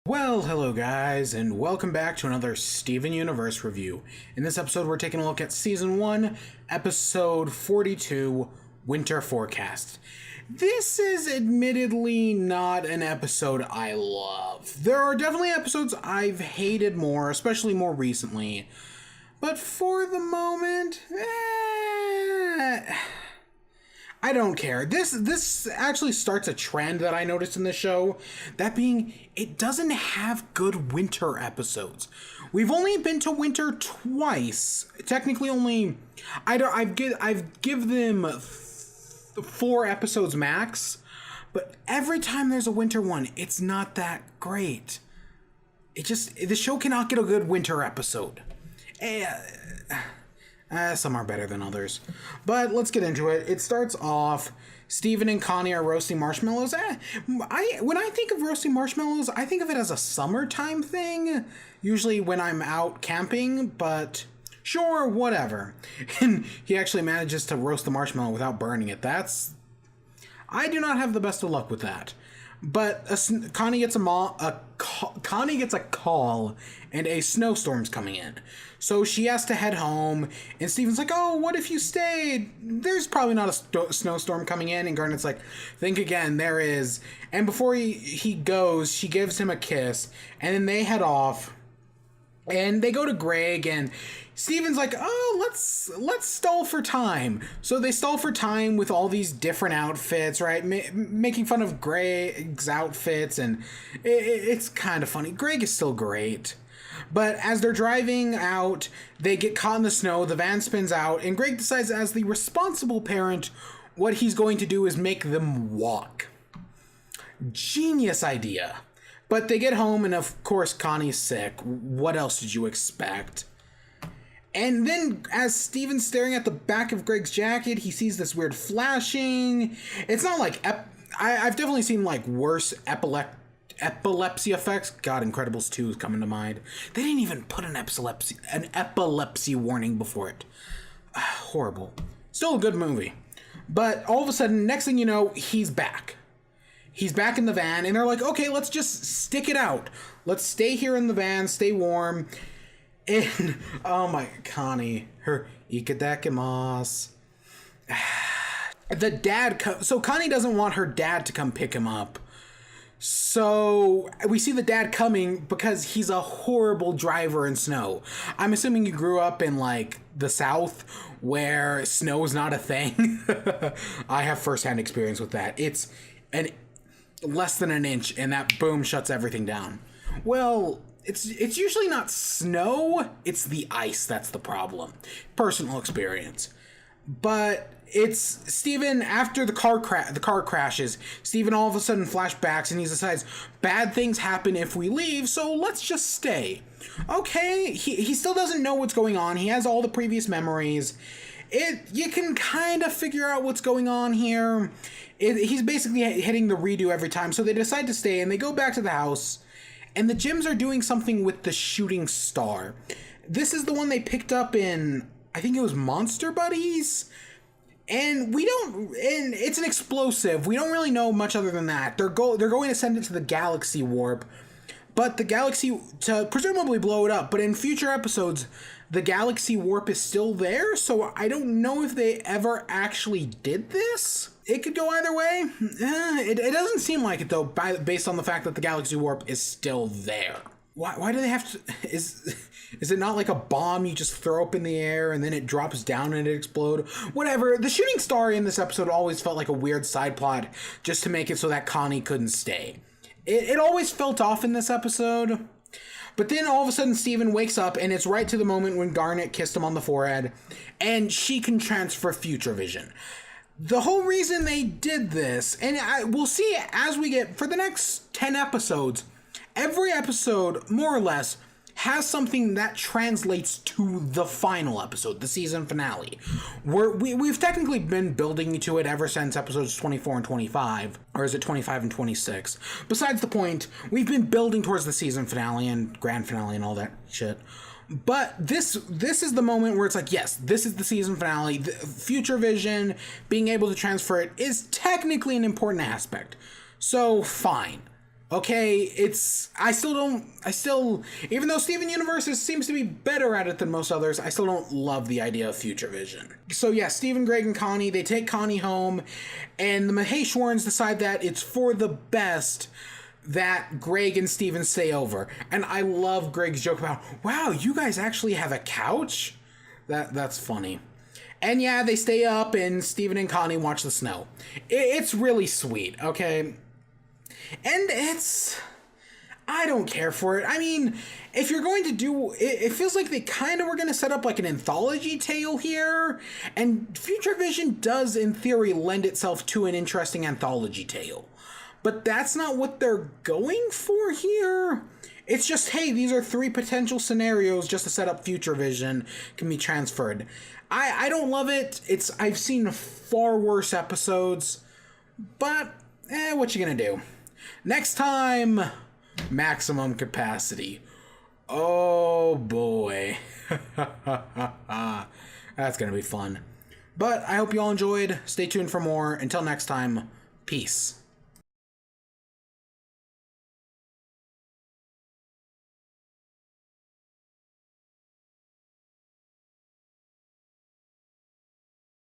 Well, hello guys, and welcome back to another Steven Universe review. In this episode, we're taking a look at Season 1, Episode 42, Winter Forecast. This is admittedly not an episode I love. There are definitely episodes I've hated more, especially more recently. But for the moment, I don't care. This actually starts a trend that I noticed in the show. That being, it doesn't have good winter episodes. We've only been to winter twice. Technically, only I've give them 4 episodes max. But every time there's a winter one, it's not that great. The show cannot get a good winter episode. Some are better than others. But let's get into it. It starts off, Steven and Connie are roasting marshmallows. When I think of roasting marshmallows, I think of it as a summertime thing. Usually when I'm out camping, but sure, whatever. And he actually manages to roast the marshmallow without burning it. I do not have the best of luck with that. But Connie gets Connie gets a call, and a snowstorm's coming in. So she has to head home, and Steven's like, "Oh, what if you stayed? There's probably not a snowstorm coming in." And Garnet's like, "Think again, there is." And before he goes, she gives him a kiss, and then they head off, and they go to Greg, and Steven's like, "Oh, let's stall for time." So they stall for time with all these different outfits, right? Making fun of Greg's outfits, and it's kind of funny. Greg is still great. But as they're driving out, they get caught in the snow, the van spins out, and Greg decides, as the responsible parent, what he's going to do is make them walk. Genius idea. But they get home, and of course Connie's sick. What else did you expect? And then, as Steven's staring at the back of Greg's jacket, he sees this weird flashing. It's not like... I've definitely seen, like, worse epilepsy effects. God, Incredibles 2 is coming to mind. They didn't even put an epilepsy warning before it. Horrible. Still a good movie. But all of a sudden, next thing you know, he's back. He's back in the van, and they're like, "Okay, let's just stick it out. Let's stay here in the van, stay warm." And, oh my, Connie, her ikadakimasu. The dad, so Connie doesn't want her dad to come pick him up. So we see the dad coming because he's a horrible driver in snow. I'm assuming you grew up in, like, the South where snow is not a thing. I have firsthand experience with that. It's less than an inch, and that boom shuts everything down. Well, it's usually not snow, it's the ice that's the problem. Personal experience. But it's Steven, after the car crashes, Steven all of a sudden flashbacks, and he decides bad things happen if we leave, so let's just stay. Okay, he still doesn't know what's going on. He has all the previous memories. You can kind of figure out what's going on here. He's basically hitting the redo every time, so they decide to stay, and they go back to the house. And the Jims are doing something with the shooting star. This is the one they picked up in, I think it was Monster Buddies? And it's an explosive. We don't really know much other than that. They're going to send it to the galaxy warp. But the galaxy, to presumably blow it up. But in future episodes, the galaxy warp is still there. So I don't know if they ever actually did this. It could go either way. It doesn't seem like it, though, based on the fact that the galaxy warp is still there. Why do they have to... Is it not like a bomb you just throw up in the air and then it drops down and it explodes? Whatever. The shooting star in this episode always felt like a weird side plot just to make it so that Connie couldn't stay. It always felt off in this episode. But then all of a sudden Steven wakes up, and it's right to the moment when Garnet kissed him on the forehead, and she can transfer future vision. The whole reason they did this, and we'll see as we get, for the next 10 episodes, every episode, more or less, has something that translates to the final episode, the season finale. We've technically been building to it ever since episodes 24 and 25, or is it 25 and 26? Besides the point, we've been building towards the season finale and grand finale and all that shit. But this is the moment where it's like, yes, this is the season finale. The future vision, being able to transfer it, is technically an important aspect. So, fine. Okay, even though Steven Universe seems to be better at it than most others, I still don't love the idea of Future Vision. So yeah, Steven, Greg, and Connie, they take Connie home, and the Maheshwarans decide that it's for the best that Greg and Steven stay over. And I love Greg's joke about, wow, you guys actually have a couch? That's funny. And yeah, they stay up, and Steven and Connie watch the snow. It's really sweet, okay? And I don't care for it. I mean, if you're going to do, it feels like they kind of were going to set up like an anthology tale here. And Future Vision does, in theory, lend itself to an interesting anthology tale. But that's not what they're going for here. It's just, hey, these are 3 potential scenarios just to set up Future Vision, can be transferred. I don't love it. I've seen far worse episodes. But, what you gonna do? Next time, Maximum Capacity. Oh boy. That's gonna be fun. But I hope you all enjoyed. Stay tuned for more. Until next time, peace.